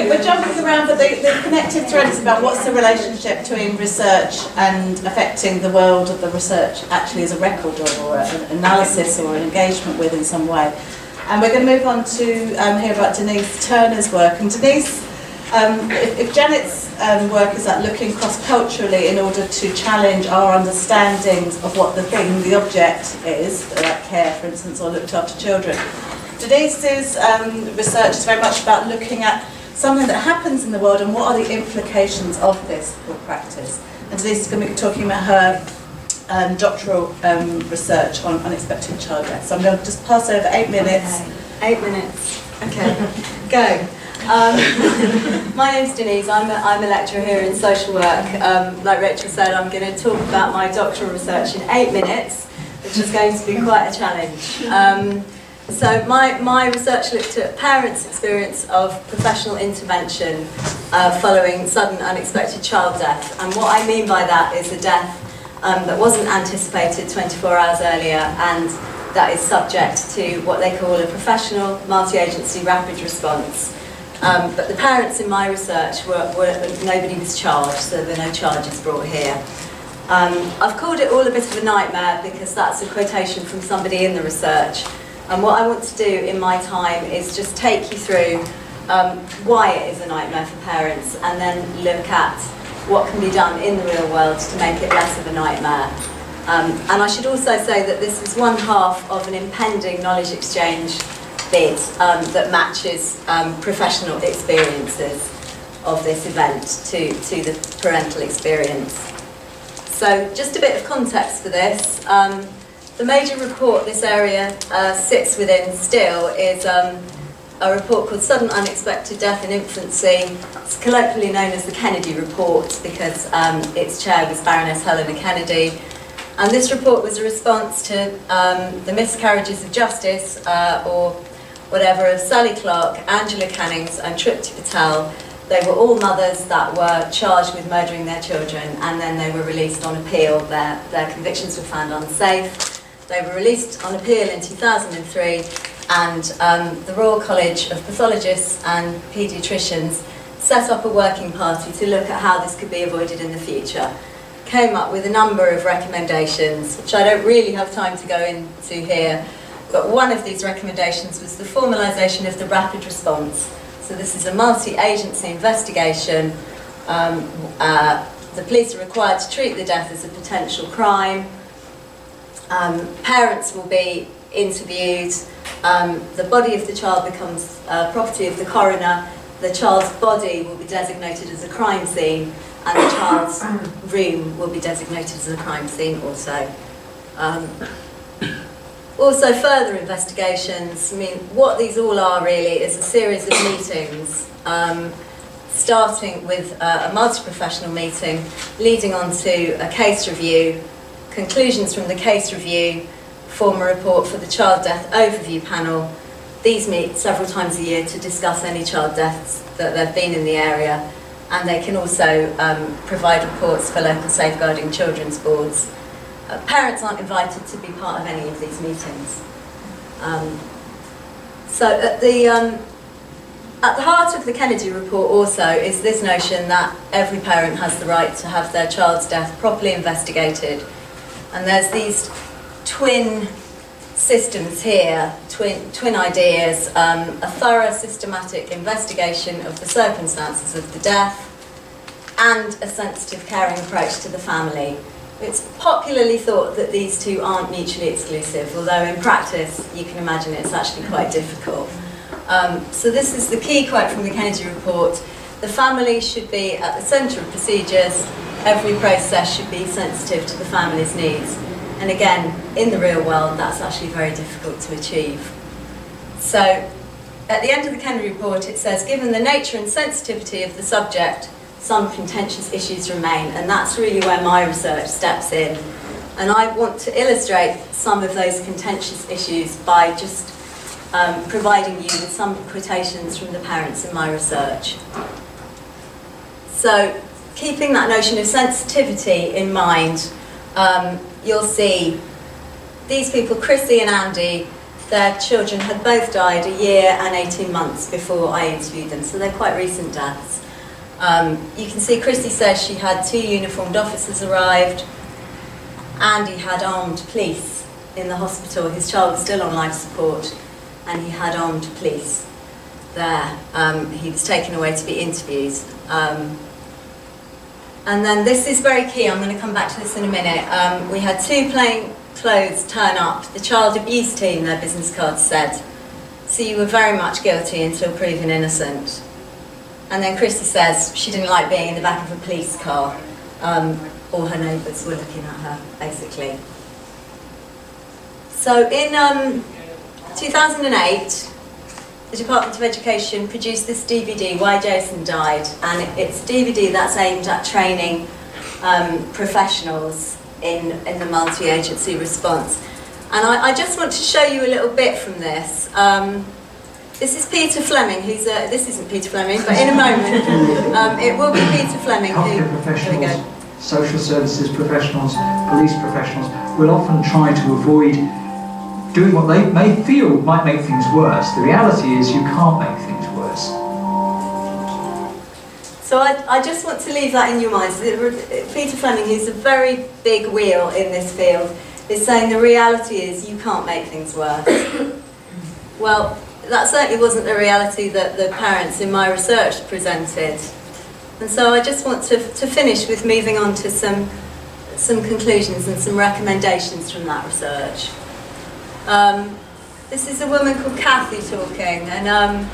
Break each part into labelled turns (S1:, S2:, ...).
S1: we're jumping around, but the connective thread is about what's the relationship between research and affecting the world of the research actually as a record of, or an analysis or an engagement with in some way. And we're going to move on to hear about Denise Turner's work. And Denise, if Janet's work is at looking cross-culturally in order to challenge our understandings of what the thing, the object is, like care, for instance, or looked after children, Denise's research is very much about looking at something that happens in the world and what are the implications of this for practice. And Denise is going to be talking about her doctoral research on unexpected child death. So I'm going to just pass over 8 minutes.
S2: Okay. 8 minutes. Okay, go. My name's Denise. I'm a lecturer here in social work. Like Rachel said, I'm going to talk about my doctoral research in 8 minutes, which is going to be quite a challenge. So my research looked at parents' experience of professional intervention following sudden unexpected child death. And what I mean by that is a death that wasn't anticipated 24 hours earlier, and that is subject to what they call a professional multi-agency rapid response. But the parents in my research nobody was charged, so there were no charges brought here. I've called it all a bit of a nightmare because that's a quotation from somebody in the research. And what I want to do in my time is just take you through why it is a nightmare for parents, and then look at what can be done in the real world to make it less of a nightmare. And I should also say that this is one half of an impending knowledge exchange bid that matches professional experiences of this event to the parental experience. So just a bit of context for this. The major report this area sits within still is a report called Sudden Unexpected Death in Infancy. It's colloquially known as the Kennedy Report because its chair was Baroness Helena Kennedy. And this report was a response to the miscarriages of justice, or whatever, of Sally Clark, Angela Cannings and Tripti Patel. They were all mothers that were charged with murdering their children, and then they were released on appeal. Their convictions were found unsafe. They were released on appeal in 2003, and the Royal College of Pathologists and Paediatricians set up a working party to look at how this could be avoided in the future. Came up with a number of recommendations, which I don't really have time to go into here, but one of these recommendations was the formalisation of the rapid response. So this is a multi-agency investigation. The police are required to treat the death as a potential crime. Parents will be interviewed. The body of the child becomes property of the coroner. The child's body will be designated as a crime scene, and the child's room will be designated as a crime scene also. Also, further investigations. I mean, what these all are really is a series of meetings, starting with a multi-professional meeting, leading on to a case review. Conclusions from the case review form a report for the Child Death Overview Panel. These meet several times a year to discuss any child deaths that there have been in the area, and they can also provide reports for local safeguarding children's boards. Parents aren't invited to be part of any of these meetings. So at the heart of the Kennedy report also is this notion that every parent has the right to have their child's death properly investigated. And there's these twin systems here, twin ideas, a thorough systematic investigation of the circumstances of the death and a sensitive caring approach to the family. It's popularly thought that these two aren't mutually exclusive, although in practice you can imagine it's actually quite difficult. So this is the key quote from the Kennedy report: the family should be at the centre of procedures. Every process should be sensitive to the family's needs. And again, in the real world, that's actually very difficult to achieve. So, at the end of the Kennedy report, it says, given the nature and sensitivity of the subject, some contentious issues remain. And that's really where my research steps in. And I want to illustrate some of those contentious issues by just providing you with some quotations from the parents in my research. So, keeping that notion of sensitivity in mind, you'll see these people, Chrissy and Andy, their children had both died a year and 18 months before I interviewed them, so they're quite recent deaths. You can see Christy says she had 2 uniformed officers arrived. Andy had armed police in the hospital. His child was still on life support, and he had armed police there. He was taken away to be interviewed. And then this is very key, I'm going to come back to this in a minute. We had 2 plain clothes turn up. The child abuse team, their business card said. So you were very much guilty until proven innocent. And then Christy says she didn't like being in the back of a police car. All her neighbours were looking at her, basically. So in 2008, the Department of Education produced this DVD, Why Jason Died, and it's a DVD that's aimed at training professionals in the multi-agency response. And I just want to show you a little bit from this. This is Peter Fleming, who's this isn't Peter Fleming, but in a moment it will be Peter Fleming.
S3: Healthcare professionals, social services professionals, police professionals will often try to avoid doing what they may feel might make things worse. The reality is you can't make things worse.
S2: So I just want to leave that in your minds. Peter Fleming, who's a very big wheel in this field, is saying the reality is you can't make things worse. Well, that certainly wasn't the reality that the parents in my research presented. And so I just want to finish with moving on to some conclusions and some recommendations from that research. This is a woman called Kathy talking, and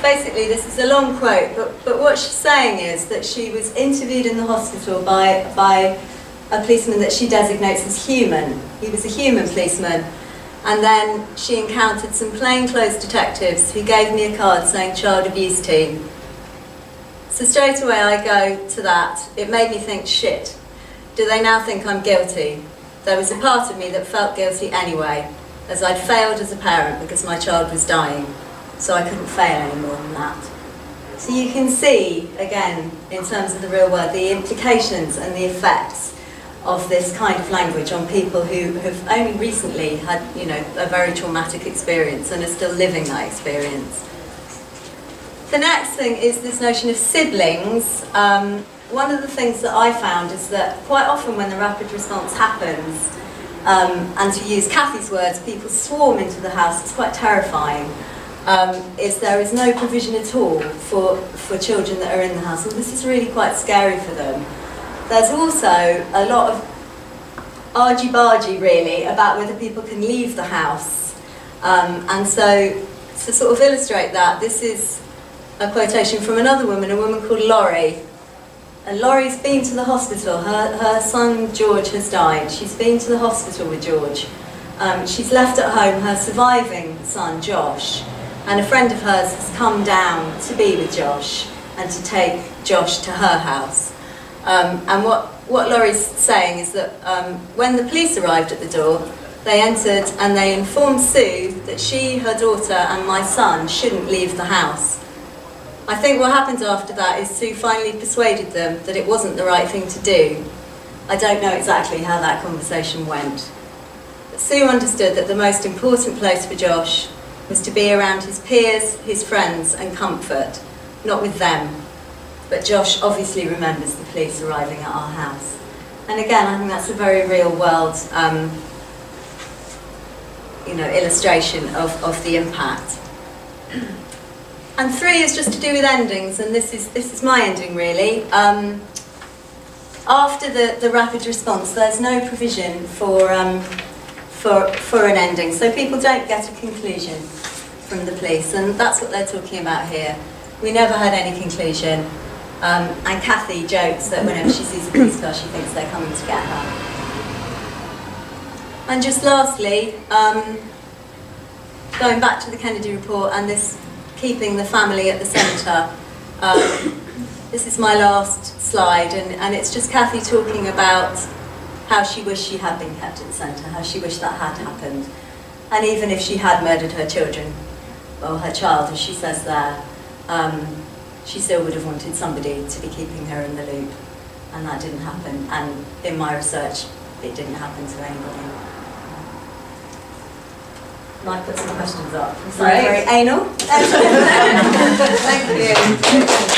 S2: basically this is a long quote, but what she's saying is that she was interviewed in the hospital by a policeman that she designates as human. He was a human policeman, and then she encountered some plainclothes detectives who gave me a card saying child abuse team. So straight away I go to that. It made me think, shit, do they now think I'm guilty? There was a part of me that felt guilty anyway, as I'd failed as a parent because my child was dying, so I couldn't fail any more than that. So you can see, again, in terms of the real world, the implications and the effects of this kind of language on people who have only recently had, you know, a very traumatic experience and are still living that experience. The next thing is this notion of siblings. One of the things that I found is that quite often when the rapid response happens, and to use Kathy's words, people swarm into the house, it's quite terrifying, is there is no provision at all for children that are in the house, and this is really quite scary for them. There's also a lot of argy-bargy really about whether people can leave the house, and so to sort of illustrate that, this is a quotation from another woman, a woman called Laurie. And Laurie's been to the hospital. Her son George has died. She's been to the hospital with George. She's left at home her surviving son Josh, and a friend of hers has come down to be with Josh and to take Josh to her house. And what Laurie's saying is that when the police arrived at the door, they entered and they informed Sue that she, her daughter and my son shouldn't leave the house. I think what happened after that is Sue finally persuaded them that it wasn't the right thing to do. I don't know exactly how that conversation went. But Sue understood that the most important place for Josh was to be around his peers, his friends and comfort, not with them. But Josh obviously remembers the police arriving at our house. And again, I think that's a very real world illustration of the impact. And 3 is just to do with endings, and this is my ending really. After the rapid response, there's no provision for an ending, so people don't get a conclusion from the police, and that's what they're talking about here. We never had any conclusion, and Kathy jokes that whenever she sees a police car, she thinks they're coming to get her. And just lastly, going back to the Kennedy report and this keeping the family at the centre. This is my last slide, and it's just Kathy talking about how she wished she had been kept at the centre, how she wished that had happened. And even if she had murdered her children, or her child, as she says there, she still would have wanted somebody to be keeping her in the loop. And that didn't happen, and in my research, it didn't happen to anybody. and I put some questions up. So
S1: Great.
S2: very anal.
S1: Thank you.